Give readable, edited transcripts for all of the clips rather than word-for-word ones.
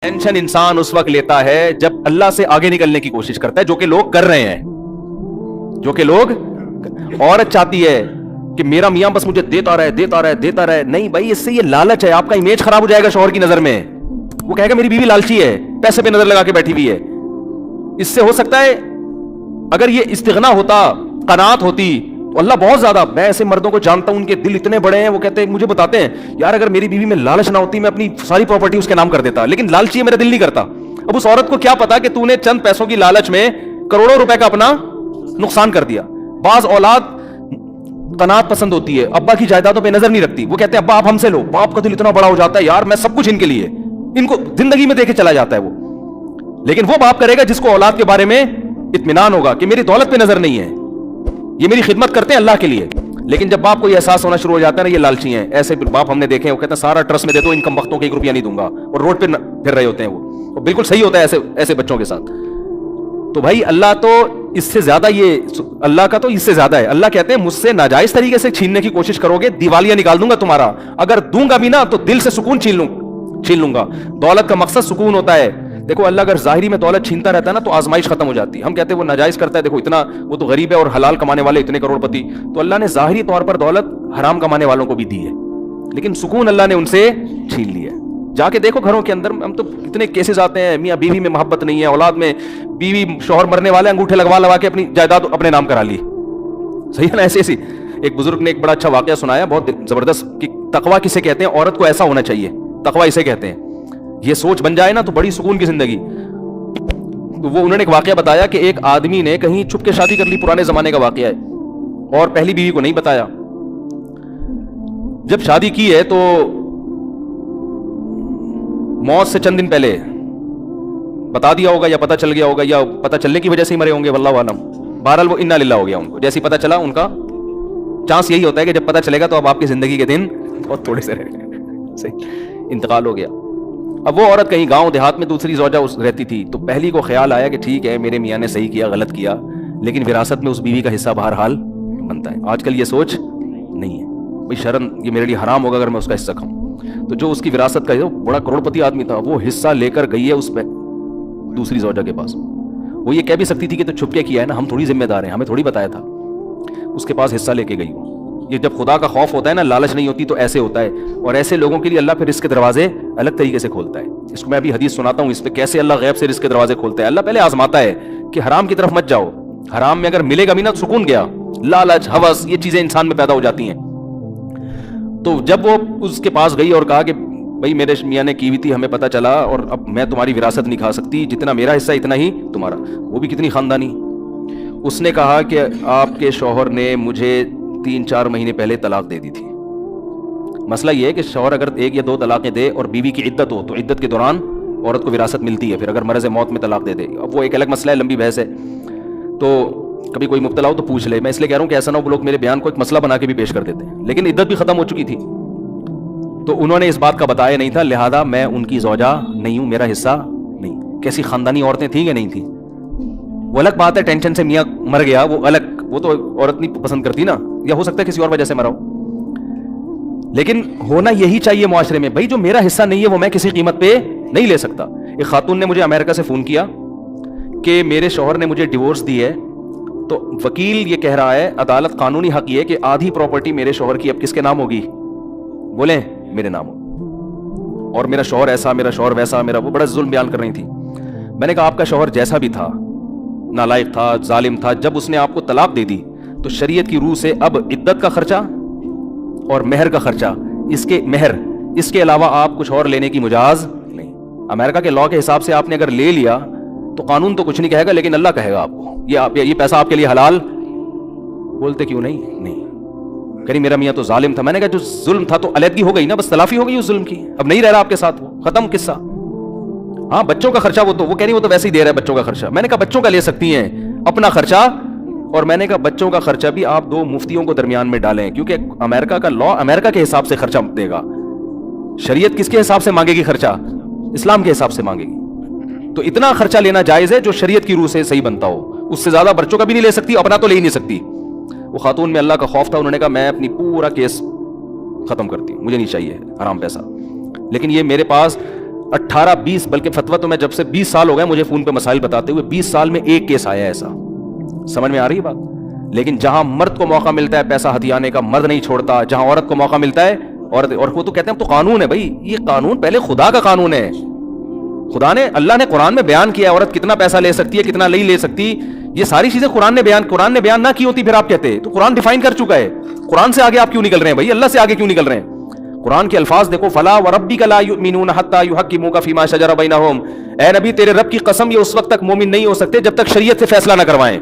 Tension انسان اس وقت لیتا ہے جب اللہ سے آگے نکلنے کی کوشش کرتا ہے، جو کہ لوگ کر رہے ہیں، جو کہ لوگ عورت چاہتی ہے کہ میرا میاں بس مجھے دیتا رہے. نہیں بھائی، اس سے یہ لالچ ہے، آپ کا امیج خراب ہو جائے گا شوہر کی نظر میں. وہ کہے گا میری بیوی لالچی ہے، پیسے پہ نظر لگا کے بیٹھی ہوئی ہے. اس سے ہو سکتا ہے اگر یہ استغنا ہوتا، قناعت ہوتی تو اللہ بہت زیادہ. میں ایسے مردوں کو جانتا ہوں، ان کے دل اتنے بڑے ہیں، وہ کہتے ہیں، مجھے بتاتے ہیں یار اگر میری بیوی میں لالچ نہ ہوتی میں اپنی ساری پراپرٹی اس کے نام کر دیتا، لیکن لالچی ہے، میرا دل نہیں کرتا. اب اس عورت کو کیا پتا کہ تو نے چند پیسوں کی لالچ میں کروڑوں روپے کا اپنا نقصان کر دیا. بعض اولاد قناعت پسند ہوتی ہے، ابا کی جائیدادوں پہ نظر نہیں رکھتی. وہ کہتے ہیں ابا آپ ہم سے لو. باپ کا دل اتنا بڑا ہو جاتا ہے، یار میں سب کچھ ان کے لیے، ان کو زندگی میں دے کے چلا جاتا ہے وہ. لیکن وہ باپ کرے گا جس کو اولاد کے بارے میں اطمینان ہوگا کہ میری دولت پہ نظر نہیں ہے، یہ میری خدمت کرتے ہیں اللہ کے لیے. لیکن جب باپ کو یہ احساس ہونا شروع ہو جاتا ہے نا یہ لالچی ہیں، ایسے باپ ہم نے دیکھے ہیں، وہ کہتے ہیں سارا ٹرسٹ میں دے دو، ان کم وقتوں کے 1 روپیہ نہیں دوں گا، اور روڈ پہ پھر رہے ہوتے ہیں. وہ بالکل صحیح ہوتا ہے ایسے بچوں کے ساتھ. تو بھائی اللہ تو اس سے زیادہ، یہ اللہ کا تو اس سے زیادہ ہے. اللہ کہتے ہیں مجھ سے ناجائز طریقے سے چھیننے کی کوشش کرو گے، دیوالیاں نکال دوں گا تمہارا. اگر دوں گا بھی نا تو دل سے سکون چھین لوں گا. دولت کا مقصد سکون ہوتا ہے. دیکھو اللہ اگر ظاہری میں دولت چھینتا رہتا ہے نا تو آزمائش ختم ہو جاتی ہے. ہم کہتے ہیں وہ ناجائز کرتا ہے، دیکھو اتنا وہ تو غریب ہے اور حلال کمانے والے اتنے کروڑ پتی. تو اللہ نے ظاہری طور پر دولت حرام کمانے والوں کو بھی دی ہے، لیکن سکون اللہ نے ان سے چھین لیا ہے. جا کے دیکھو گھروں کے اندر، ہم تو اتنے کیسز آتے ہیں، میاں بیوی میں محبت نہیں ہے، اولاد میں بیوی شوہر مرنے والے انگوٹھے لگوا کے اپنی جائیداد اپنے نام کرا لی. صحیح ہے نا؟ ایسے ایک بزرگ نے ایک بڑا اچھا واقعہ سنایا، بہت زبردست، کہ تقویٰ کسے کہتے ہیں. عورت کو ایسا ہونا چاہیے، تقویٰ اسے کہتے ہیں. یہ سوچ بن جائے نا تو بڑی سکون کی زندگی. تو وہ انہوں نے ایک واقعہ بتایا کہ ایک آدمی نے کہیں چھپ کے شادی کر لی، پرانے زمانے کا واقعہ ہے، اور پہلی بیوی کو نہیں بتایا. جب شادی کی ہے تو موت سے چند دن پہلے بتا دیا ہوگا، یا پتہ چل گیا ہوگا، یا پتہ چلنے کی وجہ سے ہی مرے ہوں گے، واللہ عالم. بہرحال وہ انا للہ ہو گیا. ان کو جیسے پتہ چلا، ان کا چانس یہی ہوتا ہے کہ جب پتہ چلے گا تو اب آپ کی زندگی کے دن بہت تھوڑے سے رہ گئے، انتقال ہو گیا. اب وہ عورت کہیں گاؤں دیہات میں دوسری زوجہ رہتی تھی، تو پہلی کو خیال آیا کہ ٹھیک ہے میرے میاں نے صحیح کیا، غلط کیا، لیکن وراثت میں اس بیوی کا حصہ بہرحال بنتا ہے. آج کل یہ سوچ نہیں ہے، بھائی شرم، یہ میرے لیے حرام ہوگا اگر میں اس کا حصہ کھاؤں. تو جو اس کی وراثت کا بڑا کروڑ پتی آدمی تھا، وہ حصہ لے کر گئی ہے اس پہ دوسری زوجہ کے پاس. وہ یہ کہہ بھی سکتی تھی کہ تو چھپ کے کیا ہے نا، ہم تھوڑی ذمہ دار ہیں، ہمیں تھوڑی بتایا تھا. اس کے پاس حصہ لے کے گئی. یہ جب خدا کا خوف ہوتا ہے نا، لالچ نہیں ہوتی، تو ایسے ہوتا ہے. اور ایسے لوگوں کے لیے اللہ پھر رزق کے دروازے الگ طریقے سے کھولتا ہے. اس کو میں ابھی حدیث سناتا ہوں اس پہ، کیسے اللہ غیب سے رزق کے دروازے کھولتا ہے. اللہ پہلے آزماتا ہے کہ حرام کی طرف مت جاؤ. حرام میں اگر ملے گا بھی نا سکون گیا. لالچ، ہوس، یہ چیزیں انسان میں پیدا ہو جاتی ہیں. تو جب وہ اس کے پاس گئی اور کہا کہ بھائی میرے میاں نے کی ہوئی تھی، ہمیں پتہ چلا، اور اب میں تمہاری وراثت نہیں کھا سکتی، جتنا میرا حصہ اتنا ہی تمہارا. وہ بھی کتنی خاندانی. اس نے کہا کہ آپ کے شوہر نے مجھے 3-4 مہینے پہلے طلاق دے دی تھی. مسئلہ یہ ہے کہ شوہر اگر 1 یا 2 طلاقیں دے اور بیوی کی عدت ہو تو عدت کے دوران عورت کو وراثت ملتی ہے. پھر اگر مرض موت میں طلاق دے دے، اب وہ ایک الگ مسئلہ ہے، لمبی بحث ہے. تو کبھی کوئی مبتلا ہو تو پوچھ لے. میں اس لیے کہہ رہا ہوں کہ ایسا نہ ہو لوگ میرے بیان کو ایک مسئلہ بنا کے بھی پیش کر دیتے ہیں، لیکن عدت بھی ختم ہو چکی تھی. تو انہوں نے اس بات کا بتایا نہیں تھا، لہذا میں ان کی زوجہ نہیں ہوں، میرا حصہ نہیں. کیسی خاندانی عورتیں تھیں کہ نہیں تھیں. وہ الگ بات ہے، ٹینشن سے میاں مر گیا، وہ الگ، وہ تو عورت نہیں پسند کرتی نا، یا ہو سکتا ہے کسی اور وجہ سے مرا ہو. لیکن ہونا یہی چاہیے معاشرے میں، بھائی جو میرا حصہ نہیں ہے وہ میں کسی قیمت پہ نہیں لے سکتا. ایک خاتون نے مجھے امریکہ سے فون کیا کہ میرے شوہر نے مجھے ڈیورس دی ہے، تو وکیل یہ کہہ رہا ہے، عدالت قانونی حق یہ ہے کہ آدھی پراپرٹی میرے شوہر کی اب کس کے نام ہوگی؟ بولیں میرے نام ہو. اور میرا شوہر ایسا، میرا شوہر ویسا، میرا وہ بڑا ظلم بیان کر رہی تھی. میں نے کہا آپ کا شوہر جیسا بھی تھا، نالائق تھا، ظالم تھا، جب اس نے آپ کو طلاق دے دی تو شریعت کی روح سے اب عدت کا خرچہ اور مہر کا خرچہ، اس کے علاوہ آپ کچھ اور لینے کی مجاز نہیں. امریکہ کے لا کے حساب سے آپ نے اگر لے لیا تو قانون تو کچھ نہیں کہے گا، لیکن اللہ کہے گا آپ کو یہ پیسہ آپ کے لیے حلال. بولتے کیوں نہیں کہیں میرا میاں تو ظالم تھا. میں نے کہا جو ظلم تھا تو علیحدگی ہو گئی نا، بس تلافی ہو گئی اس ظلم کی، اب نہیں رہ رہا آپ کے ساتھ، وہ ختم قصہ. ہاں بچوں کا خرچہ وہ کہہ رہی وہ تو ویسے ہی دے رہا ہے بچوں کا خرچہ. میں نے کہا بچوں کا لے سکتی ہیں اپنا خرچہ، اور میں نے کہا بچوں کا خرچہ بھی آپ 2 مفتیوں کو درمیان میں ڈالیں، کیونکہ امریکہ کا لا امریکہ کے حساب سے خرچہ دے گا. شریعت کس کے حساب سے مانگے گی خرچہ؟ اسلام کے حساب سے مانگے گی. تو اتنا خرچہ لینا جائز ہے جو شریعت کی روح سے صحیح بنتا ہو. اس سے زیادہ بچوں کا بھی نہیں لے سکتی، اپنا تو لے ہی نہیں سکتی. وہ خاتون میں اللہ کا خوف تھا، انہوں نے کہا میں اپنی پورا کیس ختم کرتی ہوں، مجھے نہیں چاہیے حرام پیسہ. لیکن یہ میرے پاس 18-20 بلکہ فتویٰ تو میں جب سے 20 سال ہو گئے مجھے فون پہ مسائل بتاتے ہوئے, 20 سال میں ایک کیس آیا ایسا. سمجھ میں آ رہی ہے بات؟ لیکن جہاں مرد کو موقع ملتا ہے پیسہ ہتھیانے کا, مرد نہیں چھوڑتا. جہاں عورت کو موقع ملتا ہے عورت, اور وہ تو کہتے ہیں تو قانون ہے بھائی, یہ قانون پہلے خدا کا قانون ہے. خدا نے, اللہ نے قرآن میں بیان کیا عورت کتنا پیسہ لے سکتی ہے کتنا نہیں لے سکتی. یہ ساری چیزیں قرآن نے بیان نہ کی ہوتی پھر آپ کہتے. تو قرآن ڈیفائن کر چکا ہے. قرآن سے آگے آپ کیوں نکل رہے ہیں بھائی, اللہ سے آگے کیوں نکل رہے ہیں؟ قرآن کے الفاظ دیکھو, فلا وربک لا یؤمنون حتی یحکموک فیما شجر بینہم. اے نبی تیرے رب کی قسم یہ اس وقت تک مومن نہیں ہو سکتے جب تک شریعت سے فیصلہ نہ کروائیں.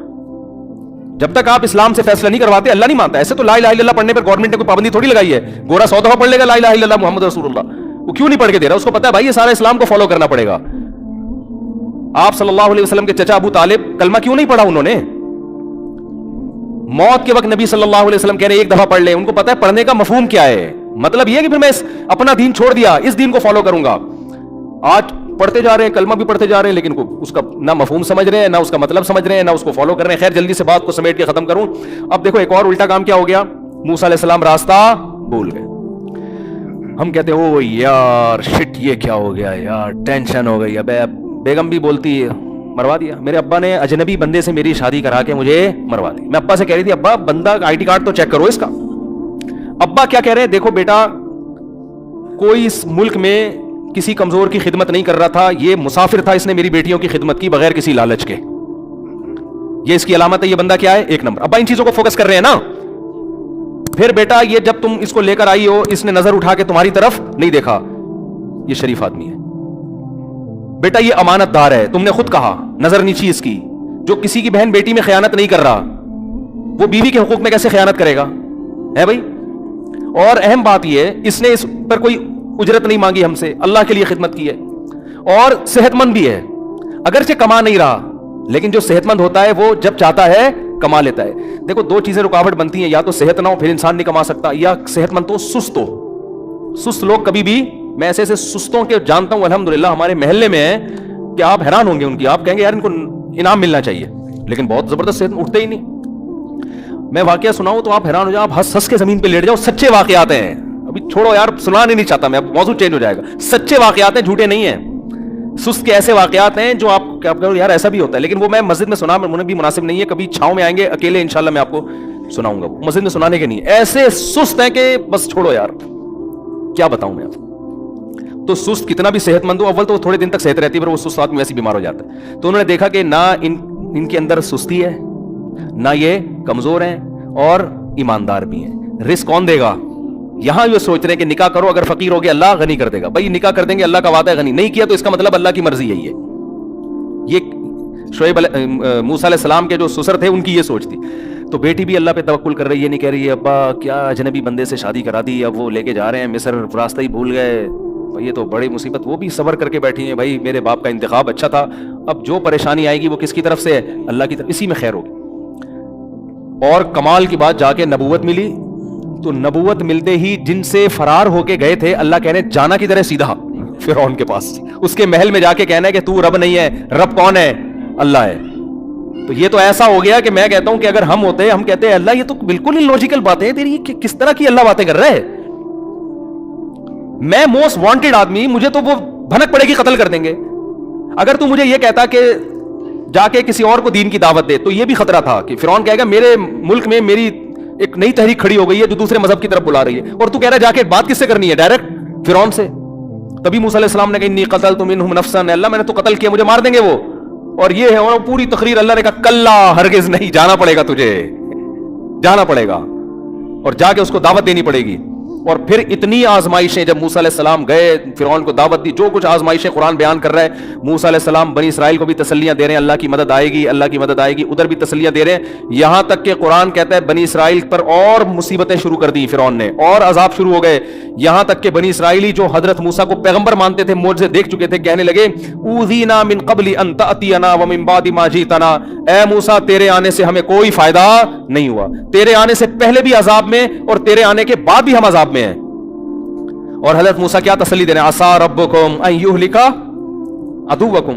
جب تک آپ اسلام سے فیصلہ نہیں کرواتے اللہ نہیں مانتا. ایسے تو لا الہ الا اللہ پڑھنے پر گورنمنٹ نے کوئی پابندی تھوڑی لگائی ہے. گورا 100 دفعہ پڑھ لے گا لا الہ الا اللہ محمد رسول اللہ, وہ کیوں نہیں پڑھ کے دے رہا؟ اس کو پتا ہے بھائی یہ سارا اسلام کو فالو کرنا پڑے گا. آپ صلی اللہ علیہ وسلم کے چچا ابو طالب کلمہ کیوں نہیں پڑھا انہوں نے؟ موت کے وقت نبی صلی اللہ علیہ وسلم کہہ رہے ایک دفعہ پڑھ لے. ان کو پتا ہے پڑھنے کا مفہوم کیا ہے. مطلب یہ کہ پھر میں اپنا دین چھوڑ دیا, اس دین کو فالو کروں گا. آج پڑھتے جا رہے ہیں, کلمہ بھی پڑھتے جا رہے ہیں, لیکن اس کا نہ مفہوم سمجھ رہے ہیں, نہ اس کا مطلب سمجھ رہے ہیں, نہ اس کو فالو کر رہے ہیں. خیر جلدی سے بات کو سمیٹ کے ختم کروں. اب دیکھو ایک اور الٹا کام کیا ہو گیا, موسیٰ علیہ السلام راستہ بھول گئے. ہم کہتے ہیں او یار شٹ یہ کیا ہو گیا یار, ٹینشن ہو گئی. اب بیگم بھی بولتی ہے مروا دیا. میرے ابا نے اجنبی بندے سے میری شادی کرا کے مجھے مروا دی. میں ابا سے کہہ رہی تھی ابا بندہ آئی ڈی کارڈ تو چیک کرو اس کا. ابا کیا کہہ رہے ہیں, دیکھو بیٹا کوئی اس ملک میں کسی کمزور کی خدمت نہیں کر رہا تھا, یہ مسافر تھا, اس نے میری بیٹیوں کی خدمت کی بغیر کسی لالچ کے. یہ اس کی علامت ہے. یہ بندہ کیا ہے, ایک نمبر. ابا ان چیزوں کو فوکس کر رہے ہیں نا. پھر بیٹا یہ جب تم اس کو لے کر آئی ہو اس نے نظر اٹھا کے تمہاری طرف نہیں دیکھا, یہ شریف آدمی ہے. بیٹا یہ امانت دار ہے, تم نے خود کہا نظر نیچی اس کی. جو کسی کی بہن بیٹی میں خیانت نہیں کر رہا وہ بیوی کے حقوق میں کیسے خیانت کرے گا, ہے بھائی. اور اہم بات یہ ہے اس نے اس پر کوئی اجرت نہیں مانگی ہم سے, اللہ کے لیے خدمت کی ہے. اور صحت مند بھی ہے, اگرچہ کما نہیں رہا لیکن جو صحت مند ہوتا ہے وہ جب چاہتا ہے کما لیتا ہے. دیکھو دو چیزیں رکاوٹ بنتی ہیں, یا تو صحت نہ ہو پھر انسان نہیں کما سکتا, یا صحت مند تو سست ہو. سست لوگ کبھی بھی, میں ایسے ایسے سستوں کے جانتا ہوں الحمدللہ ہمارے محلے میں ہیں کہ آپ حیران ہوں گے ان کی. آپ کہیں گے یار ان کو انعام ملنا چاہیے, لیکن بہت زبردست صحت اٹھتے ہی نہیں. میں واقعہ سناؤں تو آپ حیران ہو جاؤ, آپ ہنس ہنس کے زمین پہ لیٹ جاؤ. سچے واقعات ہیں, ابھی چھوڑو یار سنانے نہیں چاہتا میں, اب موضوع چینج ہو جائے گا. سچے واقعات ہیں, جھوٹے نہیں ہیں. سست کے ایسے واقعات ہیں جو آپ کہو یار ایسا بھی ہوتا ہے, لیکن وہ میں مسجد میں سنا مجھے بھی مناسب نہیں ہے. کبھی چھاؤں میں آئیں گے اکیلے انشاءاللہ میں آپ کو سناؤں گا. مسجد میں سنانے کے نہیں, ایسے سست ہیں کہ بس چھوڑو یار کیا بتاؤں میں آپ. تو سست کتنا بھی صحت مند ہو, اول تو تھوڑے دن تک صحت رہتی ہے, پھر وہ سست آدمی ویسے بیمار ہو جاتا ہے. تو انہوں نے دیکھا کہ نہ ان کے اندر سستی ہے, نہ یہ کمزور ہیں, اور ایماندار بھی ہیں. رزق کون دے گا؟ یہاں یہ سوچ رہے ہیں کہ نکاح کرو, اگر فقیر ہو گیا اللہ غنی کر دے گا. بھائی نکاح کر دیں گے, اللہ کا وعدہ ہے غنی, نہیں کیا تو اس کا مطلب اللہ کی مرضی یہی ہے. یہ شعیب موسیٰ علیہ السلام کے جو سسر تھے ان کی یہ سوچ تھی. تو بیٹی بھی اللہ پہ توکل کر رہی ہے, نہیں کہہ رہی ہے ابا کیا اجنبی بندے سے شادی کرا دی, اب وہ لے کے جا رہے ہیں مصر, راستہ ہی بھول گئے, یہ تو بڑی مصیبت. وہ بھی صبر کر کے بیٹھی ہیں, بھائی میرے باپ کا انتخاب اچھا تھا, اب جو پریشانی آئے گی وہ کس کی طرف سے ہے, اللہ کی طرف, اسی میں خیر ہوگی. اور کمال کی بات جا کے نبوت ملی. تو نبوت ملتے ہی جن سے فرار ہو کے گئے تھے, اللہ کہنے جانا کی طرح سیدھا فرعون کے پاس, اس کے محل میں جا کے کہنا ہے کہ تو رب نہیں ہے, رب کون ہے, اللہ ہے. تو یہ تو ایسا ہو گیا کہ میں کہتا ہوں کہ اگر ہم ہوتے, ہم کہتے ہیں اللہ یہ تو بالکل ہی لوجیکل بات ہے تیری, کس طرح کی اللہ باتیں کر رہا ہے. میں موسٹ وانٹیڈ آدمی, مجھے تو وہ بھنک پڑے گی قتل کر دیں گے. اگر تو مجھے یہ کہتا کہ جا کے کسی اور کو دین کی دعوت دے, تو یہ بھی خطرہ تھا کہ فرعون کہے گا میرے ملک میں میری ایک نئی تحریک کھڑی ہو گئی ہے جو دوسرے مذہب کی طرف بلا رہی ہے, اور تو کہہ رہا ہے جا کے بات کس سے کرنی ہے, ڈائریکٹ فرعون سے. تبھی موسیٰ علیہ السلام نے کہا انی قتلت منہم نفسا, اللہ میں نے تو قتل کیا, مجھے مار دیں گے وہ. اور یہ ہے, اور پوری تقریر اللہ نے کہا کلا ہرگز نہیں, جانا پڑے گا تجھے, جانا پڑے گا, اور جا کے اس کو دعوت دینی پڑے گی. اور پھر اتنی آزمائشیں, جب موسیٰ علیہ السلام گئے فرعون کو دعوت دی, جو کچھ آزمائشیں قرآن بیان کر رہا ہے. موسیٰ علیہ السلام بنی اسرائیل کو بھی تسلیاں دے رہے ہیں, اللہ کی مدد آئے گی, اللہ کی مدد آئے گی, ادھر بھی تسلیاں دے رہے ہیں. یہاں تک کہ قرآن کہتا ہے بنی اسرائیل پر اور مصیبتیں شروع کر دی فرعون نے, اور عذاب شروع ہو گئے. یہاں تک کہ بنی اسرائیلی جو حضرت موسیٰ کو پیغمبر مانتے تھے, معجزے دیکھ چکے تھے, کہنے لگے اوذینا من قبل ان تأتینا ومن بعد ما جئتنا, اے موسیٰ تیرے آنے سے ہمیں کوئی فائدہ نہیں ہوا, تیرے آنے سے پہلے بھی عذاب میں اور تیرے آنے کے بعد بھی ہم عذاب میں ہیں. اور حضرت موسیٰ کیا تسلی دے رہے ہیں, عسیٰ ربکم ان یہلک عدوکم,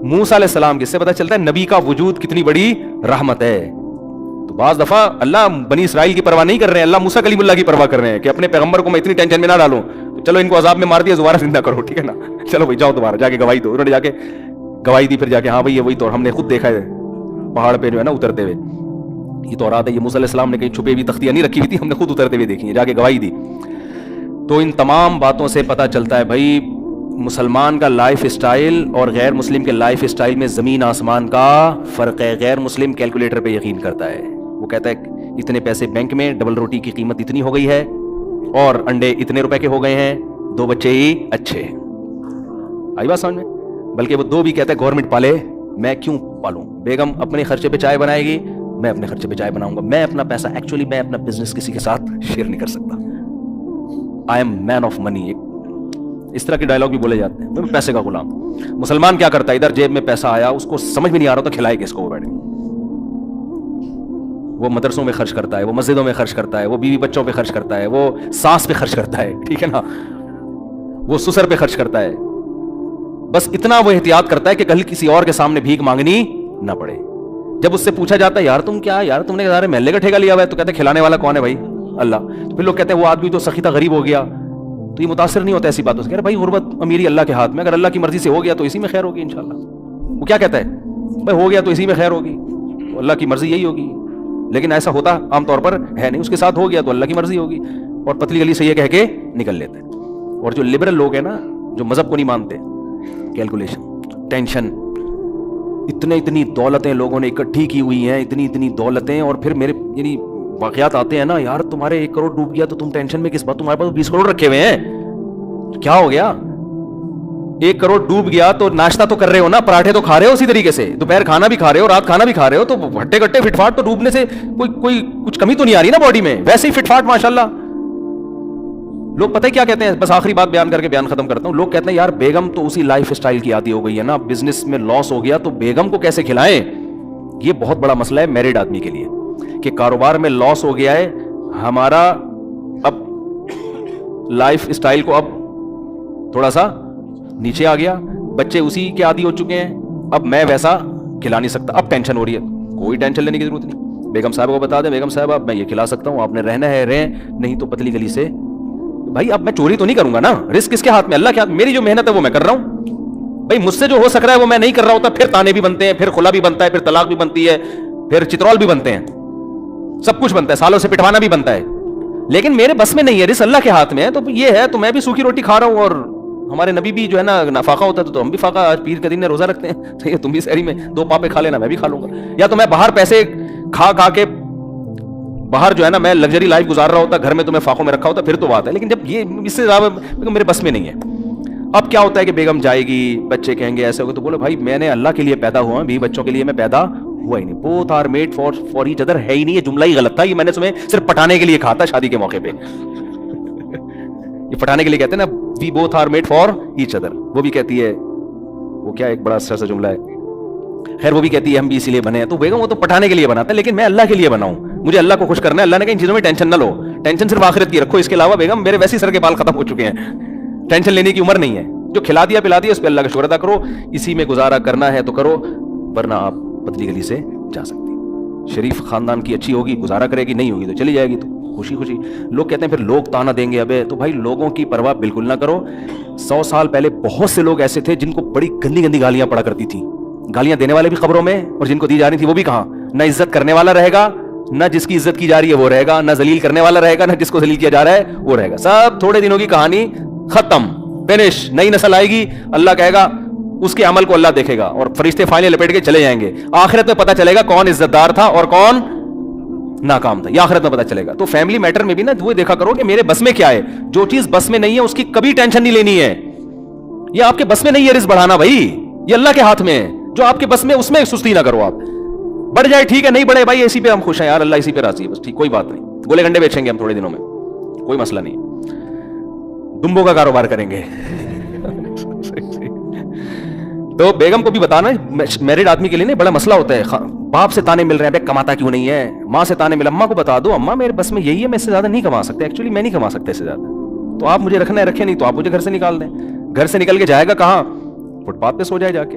موسیٰ علیہ السلام, کس سے پتہ چلتا ہے نبی کا وجود کتنی بڑی رحمت ہے. تو بعض دفعہ اللہ بنی اسرائیل کی پرواہ نہیں کر رہے ہیں, اللہ موسیٰ کلیم اللہ کی پرواہ کر رہے ہیں کہ اپنے پیغمبر کو میں اتنی ٹینشن میں نہ ڈالوں, چلو ان کو عذاب میں مار دیا, دوبارہ زندہ کرو, ٹھیک ہے نا, چلو بھائی جاؤ دوبارہ جا کے گواہی دو. انہوں نے جا کے گواہی دی, پھر جا کے ہاں بھائی یہ وہی تو ہم نے خود دیکھا ہے پہاڑ پہ جو ہے نا اترتے ہوئے, یہ تو رات ہے, یہ موسیٰ علیہ السلام نے کہیں چھپے ہوئی تختیاں نہیں رکھی ہوئی تھی, ہم نے خود اترتے ہوئے دیکھی ہیں, جا کے گواہی دی. تو ان تمام باتوں سے پتہ چلتا ہے بھائی مسلمان کا لائف اسٹائل اور غیر مسلم کے لائف اسٹائل میں زمین آسمان کا فرق ہے. غیر مسلم کیلکولیٹر پہ یقین کرتا ہے, وہ کہتا ہے اتنے پیسے بینک میں, ڈبل روٹی کی قیمت اتنی ہو گئی ہے, اور انڈے اتنے روپے کے ہو گئے ہیں, 2 بچے ہی اچھے. آئی بات سمجھ میں؟ بلکہ وہ 2 بھی کہتا ہے گورنمنٹ پالے, میں کیوں پالوں. بیگم اپنے خرچے پہ چائے بنائے گی, میں اپنے خرچے پہ چائے بناؤں گا. میں اپنا پیسہ ایکچولی میں اپنا بزنس کسی کے ساتھ شیئر نہیں کر سکتا. I am main of money, اس طرح کے ڈائلاگ بھی بولے جاتے ہیں, میں پیسے کا غلام. مسلمان کیا کرتا ہے, ادھر جیب میں پیسہ آیا, اس کو سمجھ میں نہیں آ رہا تو کھلائے کس کو, وہ بیٹھے وہ مدرسوں میں خرچ کرتا ہے, وہ مسجدوں میں خرچ کرتا ہے, وہ بیوی بچوں پہ خرچ کرتا ہے, وہ ساس پہ خرچ کرتا ہے, ٹھیک ہے نا, وہ سسر پہ خرچ کرتا ہے. بس اتنا وہ احتیاط کرتا ہے کہ کل کسی اور کے سامنے بھیک مانگنی نہ پڑے. جب اس سے پوچھا جاتا ہے یار تم کیا, یار تم نے سارے محلے کا ٹھیکہ لیا ہوا ہے, تو کہتے ہیں کھلانے والا کون ہے بھائی, اللہ. تو پھر لوگ کہتے ہیں وہ آدمی تو سخی تھا, غریب ہو گیا. تو یہ متاثر نہیں ہوتا ایسی باتوں سے, کہہ رہے بھائی غربت امیری اللہ کے ہاتھ میں, اگر اللہ کی مرضی سے ہو گیا تو اسی میں خیر ہوگی انشاءاللہ. وہ کیا کہتا ہے بھائی ہو گیا تو اسی میں خیر ہوگی, تو اللہ کی مرضی یہی ہوگی. لیکن ایسا ہوتا عام طور پر ہے نہیں, اس کے ساتھ ہو گیا تو اللہ کی مرضی ہوگی, اور پتلی گلی سے یہ کہہ کے نکل لیتے ہیں. اور جو لبرل لوگ ہیں نا, جو مذہب کو نہیں مانتے, کیلکولیشن, ٹینشن, اتنی دولتیں لوگوں نے اکٹھی کی ہوئی ہیں, اتنی دولتیں, اور پھر میرے یعنی واقعات آتے ہیں نا, یار تمہارے 1 کروڑ ڈوب گیا تو تم ٹینشن میں کس بات, تمہارے پاس 20 کروڑ رکھے ہوئے ہیں, کیا ہو گیا. 1 کروڑ ڈوب گیا تو ناشتہ تو کر رہے ہو نا, پراٹھے تو کھا رہے ہو اسی طریقے سے, دوپہر کھانا بھی کھا رہے ہو, رات کھانا بھی کھا رہے ہو, تو ہٹے کٹے فٹ فاٹ تو ڈوبنے سے کوئی کچھ کمی تو نہیں آ رہی نا باڈی میں, ویسے ہی فٹ فاٹ ماشاءاللہ. لوگ پتہ کیا کہتے ہیں, بس آخری بات بیان کر کے بیان ختم کرتا ہوں. لوگ کہتے ہیں یار بیگم تو اسی لائف اسٹائل کی عادی ہو گئی ہے نا, بزنس میں لاس ہو گیا تو بیگم کو کیسے کھلائیں. یہ بہت بڑا مسئلہ ہے میرڈ آدمی کے لیے, کہ کاروبار میں لاس ہو گیا ہے, ہمارا اب لائف اسٹائل کو اب تھوڑا سا نیچے آ گیا, بچے اسی کے عادی ہو چکے ہیں, اب میں ویسا کھلا نہیں سکتا, اب ٹینشن ہو رہی ہے. کوئی ٹینشن لینے کی ضرورت نہیں, بیگم صاحب کو بتا دیں بیگم صاحب اب میں یہ کھلا سکتا ہوں, آپ نے رہنا ہے رہیں, نہیں تو پتلی گلی سے. بھائی اب میں چوری تو نہیں کروں گا نا, رسک کس کے ہاتھ میں, اللہ کے ہاتھ. میری جو محنت ہے وہ میں کر رہا ہوں بھائی, مجھ سے جو ہو سک رہا ہے وہ میں نہیں کر رہا ہوتا, پھر تانے بھی بنتے ہیں, پھر خلا بھی بنتا ہے, پھر طلاق بھی بنتی ہے, پھر چترول بھی بنتے ہیں, سب کچھ بنتا ہے, سالوں سے پٹوانا بھی بنتا ہے. لیکن میرے بس میں نہیں ہے, رزق اللہ کے ہاتھ میں ہے. تو یہ ہے, تو میں بھی سوکھی روٹی کھا رہا ہوں, اور ہمارے نبی بھی جو ہے نا فاقہ ہوتا ہے تو ہم بھی فاقہ, آج پیر کے دن روزہ رکھتے ہیں, تو یہ تم بھی سحری میں 2 پاپے کھا لینا, میں بھی کھا لوں گا. یا تو میں باہر پیسے کھا کے باہر جو ہے نا میں لگژری لائف گزار رہا ہوتا, گھر میں تو میں فاقوں میں رکھا ہوتا, پھر تو بات ہے. لیکن جب یہ اس سے زیادہ میرے بس میں نہیں ہے. اب کیا ہوتا ہے کہ بیگم جائے گی, بچے کہیں گے ایسے ہوگا, تو بولو بھائی میں نے اللہ کے لیے پیدا ہوا, بھی بچوں کے لیے میں پیدا ہوا ہی نہیں. Both are made for each other ہے ہی نہیں, یہ جملہ ہی غلط تھا, یہ میں نے تمہیں صرف پٹانے کے لیے کہا تھا شادی کے موقع پہ. یہ پٹانے کے لیے کہتے ہیں نا, we both are made for each other. وہ بھی کہتی ہے, وہ کیا ایک بڑا اچھا سا جملہ ہے, خیر وہ بھی کہتی ہے ہم بھی اسی لیے بنے ہیں. تو بیگم وہ تو پٹانے کے لیے بناتا ہے, لیکن میں اللہ کے لیے بنا ہوں, مجھے اللہ کو خوش کرنا ہے. اللہ نے کہا ان چیزوں میں ٹینشن نہ لو, ٹینشن صرف آخرت کی رکھو, اس کے علاوہ بیگم میرے ویسے سر کے بال ختم ہو چکے ہیں, ٹینشن لینے کی عمر نہیں ہے. جو کھلا دیا پلا دیا اس پہ اللہ کا شکر ادا کرو, اسی میں گزارا کرنا ہے تو کرو, ورنہ آپ پتلی گلی سے جا سکتی. شریف خاندان کی اچھی ہوگی گزارا کرے گی, نہیں ہوگی تو چلی جائے گی, تو خوشی خوشی. لوگ کہتے ہیں پھر لوگ تانا دیں گے, ابے تو بھائی لوگوں کی پرواہ بالکل نہ کرو. 100 سال پہلے بہت سے لوگ ایسے تھے جن کو بڑی گندی گندی گالیاں پڑا کرتی تھی, گالیاں دینے والے بھی قبروں میں, اور جن کو دی جا رہی تھی وہ بھی کہاں. نہ عزت کرنے والا رہے گا, نہ جس کی عزت کی جا رہی ہے وہ رہے گا, نہ ذلیل کرنے والا رہے گا, نہ جس کو ذلیل کیا جا رہا ہے وہ رہے گا. سب تھوڑے دنوں کی کہانی, ختم, فنش. نئی نسل آئے گی, اللہ کہے گا اس کے عمل کو اللہ دیکھے گا, اور فرشتے فائلیں لپیٹ کے چلے جائیں گے. آخرت میں پتہ چلے گا کون عزت دار تھا اور کون ناکام تھا, یہ آخرت میں پتہ چلے گا. تو فیملی میٹر میں بھی نا وہ دیکھا کرو کہ میرے بس میں کیا ہے. جو چیز بس میں نہیں ہے اس کی کبھی ٹینشن نہیں لینی ہے. یہ آپ کے بس میں نہیں ہے رزق بڑھانا بھائی, یہ اللہ کے ہاتھ میں ہے. جو آپ کے بس میں اس میں سستی نہ کرو. آپ بڑھ جائے ٹھیک ہے, نہیں بڑھے بھائی اسی پہ ہم خوش ہیں یار, اللہ اسی پہ راضی ہے بس, ٹھیک, کوئی بات نہیں. گولے گنڈے بیچیں گے ہم تھوڑے دنوں میں, کوئی مسئلہ نہیں. دمبوں کا کاروبار کریں گے. تو بیگم کو بھی بتانا, میرڈ آدمی کے لیے نہیں بڑا مسئلہ ہوتا ہے. باپ سے تانے مل رہے ہیں, کماتا کیوں نہیں ہے, ماں سے تانے مل, اماں کو بتا دو اماں میرے بس میں یہی ہے, میں اس سے زیادہ نہیں کما سکتا, ایکچولی میں نہیں کما سکتا اس سے زیادہ, تو آپ مجھے رکھنا ہے رکھیں, نہیں تو آپ مجھے گھر سے نکال دیں. گھر سے نکل کے جائے گا کہاں, فٹ پاتھ پہ سو جائے جا کے,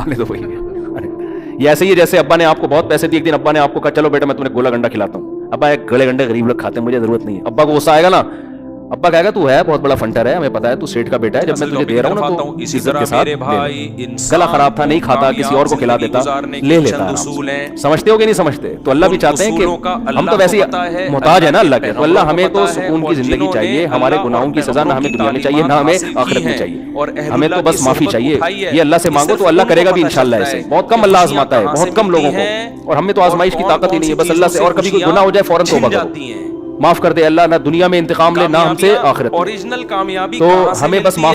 آنے دو بھائی. یہ ایسے ہی جیسے ابا نے آپ کو بہت پیسے دیے, ایک دن ابا نے آپ کو کہا چلو بیٹا میں تمہیں گولا گنڈا کھلاتا ہوں. ابا ایک گلے گنڈے غریب لوگ کھاتے ہیں, مجھے ضرورت نہیں ہے. ابا کو غصہ آئے گا نا, ابا کہے گا تو ہے بہت بڑا فنٹر ہے, ہمیں پتا ہے تو سیٹ کا بیٹا ہے, جب میں تجھے دے رہا ہوں نا تو عزت کے ساتھ گلا خراب تھا نہیں کھاتا, کسی اور کو کھلا دیتا, لے لیتا. سمجھتے ہو کہ نہیں سمجھتے؟ تو اللہ بھی چاہتے ہیں کہ ہم تو ویسے محتاج ہیں نا اللہ کے, تو اللہ ہمیں تو سکون کی زندگی چاہیے, ہمارے گناہوں کی سزا نہ ہمیں دنیا میں چاہیے نہ ہمیں آخرت میں چاہیے, ہمیں تو بس معافی چاہیے. یہ اللہ سے مانگو تو اللہ کرے گا بھی انشاءاللہ. ایسے بہت کم اللہ آزماتا ہے, بہت کم لوگوں کو, اور ہم میں تو آزمائش کی طاقت ہی نہیں ہے. بس اللہ سے, اور کبھی کوئی گناہ ہو جائے فوراً توبہ کرو, معاف کر دے اللہ, نہ دنیا میں انتقام لے نہ ہم سے آخرت میں. تو ہمیں بس معاف